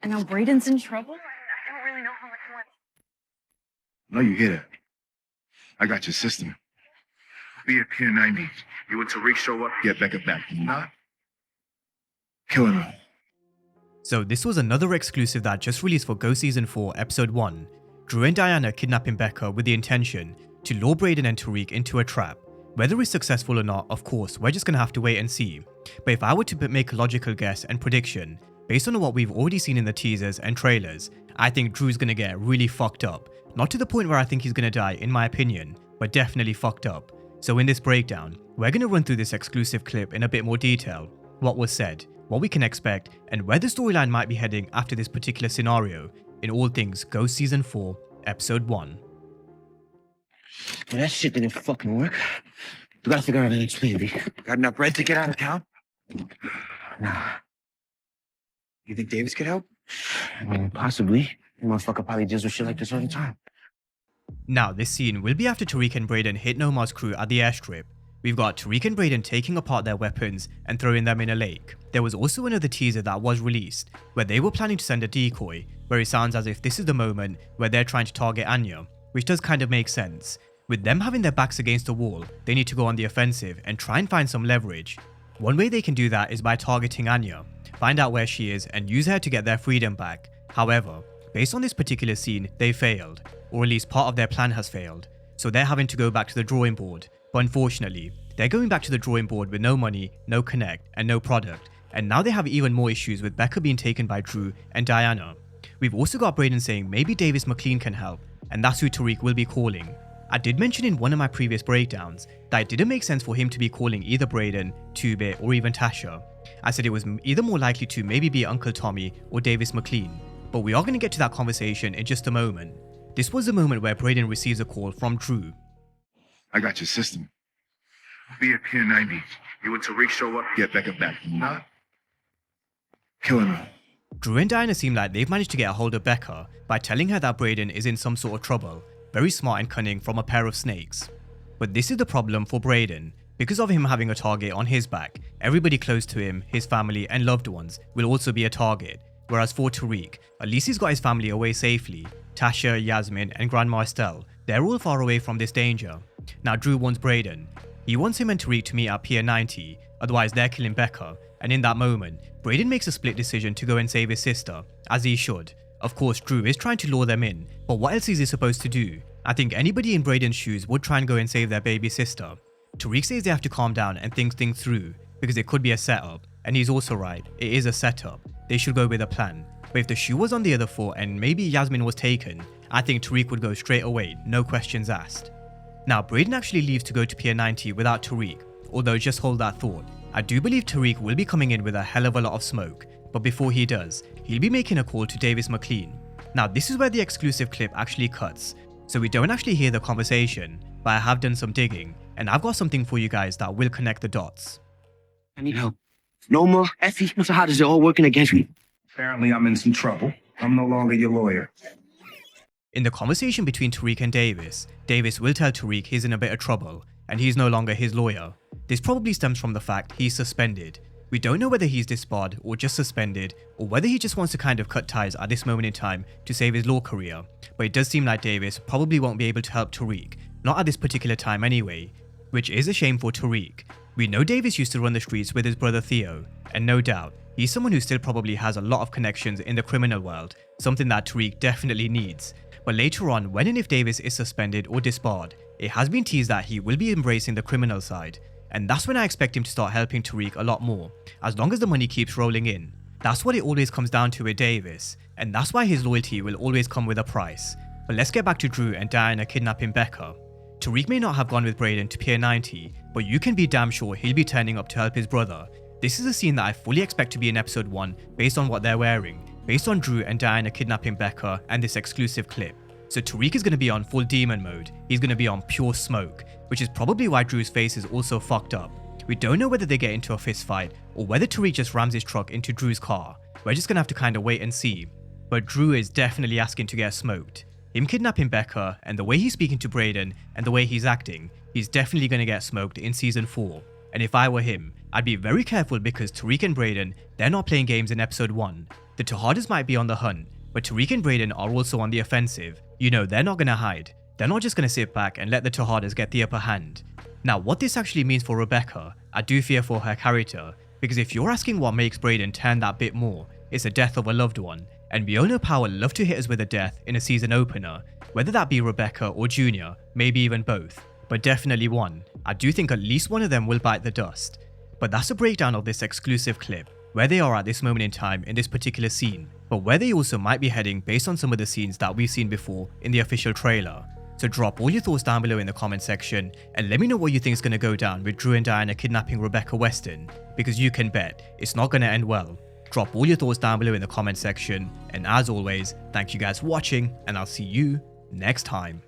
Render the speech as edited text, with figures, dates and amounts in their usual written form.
And now Brayden's in trouble? I don't really know how much more. No, you get it. I got your system. Be at Pier 90. You and Tariq show up, get Becca back. You not? Killing her. So this was another exclusive that just released for Go Season 4 Episode 1. Dru and Diana kidnapping Becca with the intention to lure Brayden and Tariq into a trap. Whether it's successful or not, of course, we're just gonna have to wait and see. But if I were to make a logical guess and prediction, based on what we've already seen in the teasers and trailers, I think Dru's gonna get really fucked up. Not to the point where I think he's gonna die, in my opinion, but definitely fucked up. So in this breakdown, we're gonna run through this exclusive clip in a bit more detail, what was said, what we can expect, and where the storyline might be heading after this particular scenario, in all things Go Season 4, Episode 1. Well, that shit didn't fucking work. We gotta figure out an next plan, B. Got enough bread to get out of town? Nah, You think Davis could help? I mean, possibly. The motherfucker probably deals with shit like this all the time. Now, this scene will be after Tariq and Braden hit Nomar's crew at the airstrip. We've got Tariq and Braden taking apart their weapons and throwing them in a lake. There was also another teaser that was released, where they were planning to send a decoy, where it sounds as if this is the moment where they're trying to target Anya, which does kind of make sense. With them having their backs against the wall, they need to go on the offensive and try and find some leverage. One way they can do that is by targeting Anya, find out where she is and use her to get their freedom back. However, based on this particular scene, they failed, or at least part of their plan has failed, so they're having to go back to the drawing board. But unfortunately, they're going back to the drawing board with no money, no connect, and no product, and now they have even more issues with Becca being taken by Dru and Diana. We've also got Brayden saying maybe Davis MacLean can help, and that's who Tariq will be calling. I did mention in one of my previous breakdowns that it didn't make sense for him to be calling either Brayden, 2-Bit, or even Tasha. I said it was either more likely to maybe be Uncle Tommy or Davis MacLean, but we are going to get to that conversation in just a moment. This was the moment where Brayden receives a call from Dru. I got your system. Be at Pier 90. You and Tariq show up, get Becca back. You not? Killing her. Dru and Diana seem like they've managed to get a hold of Becca by telling her that Brayden is in some sort of trouble, very smart and cunning from a pair of snakes. But this is the problem for Brayden. Because of him having a target on his back, everybody close to him, his family and loved ones will also be a target. Whereas for Tariq, at least he's got his family away safely. Tasha, Yasmin and Grandma Estelle, they're all far away from this danger. Now Dru wants Brayden. He wants him and Tariq to meet at Pier 90, otherwise they're killing Becca, and in that moment, Brayden makes a split decision to go and save his sister, as he should. Of course, Dru is trying to lure them in, but what else is he supposed to do? I think anybody in Brayden's shoes would try and go and save their baby sister. Tariq says they have to calm down and think things through, because it could be a setup, and he's also right, it is a setup. They should go with a plan. But if the shoe was on the other foot and maybe Yasmin was taken, I think Tariq would go straight away, no questions asked. Now Brayden actually leaves to go to Pier 90 without Tariq, although just hold that thought. I do believe Tariq will be coming in with a hell of a lot of smoke, but before he does, he'll be making a call to Davis MacLean. Now this is where the exclusive clip actually cuts, so we don't actually hear the conversation, but I have done some digging, and I've got something for you guys that will connect the dots. I need help. Noma, Effie, so how does it all working against me? Apparently I'm in some trouble. I'm no longer your lawyer. In the conversation between Tariq and Davis, Davis will tell Tariq he's in a bit of trouble, and he's no longer his lawyer. This probably stems from the fact he's suspended. We don't know whether he's disbarred or just suspended, or whether he just wants to kind of cut ties at this moment in time to save his law career, but it does seem like Davis probably won't be able to help Tariq, not at this particular time anyway, which is a shame for Tariq. We know Davis used to run the streets with his brother Theo, and no doubt, he's someone who still probably has a lot of connections in the criminal world, something that Tariq definitely needs. But later on, when and if Davis is suspended or disbarred, it has been teased that he will be embracing the criminal side, and that's when I expect him to start helping Tariq a lot more, as long as the money keeps rolling in. That's what it always comes down to with Davis, and that's why his loyalty will always come with a price. But let's get back to Dru and Diana kidnapping Becca. Tariq may not have gone with Brayden to Pier 90, but you can be damn sure he'll be turning up to help his brother. This is a scene that I fully expect to be in episode 1 based on what they're wearing, based on Dru and Diana kidnapping Becca and this exclusive clip. So Tariq is going to be on full demon mode, he's going to be on pure smoke, which is probably why Dru's face is also fucked up. We don't know whether they get into a fist fight or whether Tariq just rams his truck into Dru's car. We're just going to have to kind of wait and see. But Dru is definitely asking to get smoked. Him kidnapping Becca and the way he's speaking to Brayden and the way he's acting, he's definitely going to get smoked in season 4. and if I were him, I'd be very careful because Tariq and Braden, they're not playing games in episode 1. The Tejadas might be on the hunt, but Tariq and Braden are also on the offensive. You know, they're not gonna hide. They're not just gonna sit back and let the Tejadas get the upper hand. Now, what this actually means for Rebecca, I do fear for her character, because if you're asking what makes Braden turn that bit more, it's the death of a loved one, and we all know Power love to hit us with a death in a season opener, whether that be Rebecca or Junior, maybe even both, but definitely one. I do think at least one of them will bite the dust. But that's a breakdown of this exclusive clip, where they are at this moment in time in this particular scene, but where they also might be heading based on some of the scenes that we've seen before in the official trailer. So drop all your thoughts down below in the comment section and let me know what you think is going to go down with Dru and Diana kidnapping Rebecca Weston, because you can bet it's not going to end well. Drop all your thoughts down below in the comment section, and as always, thank you guys for watching, and I'll see you next time.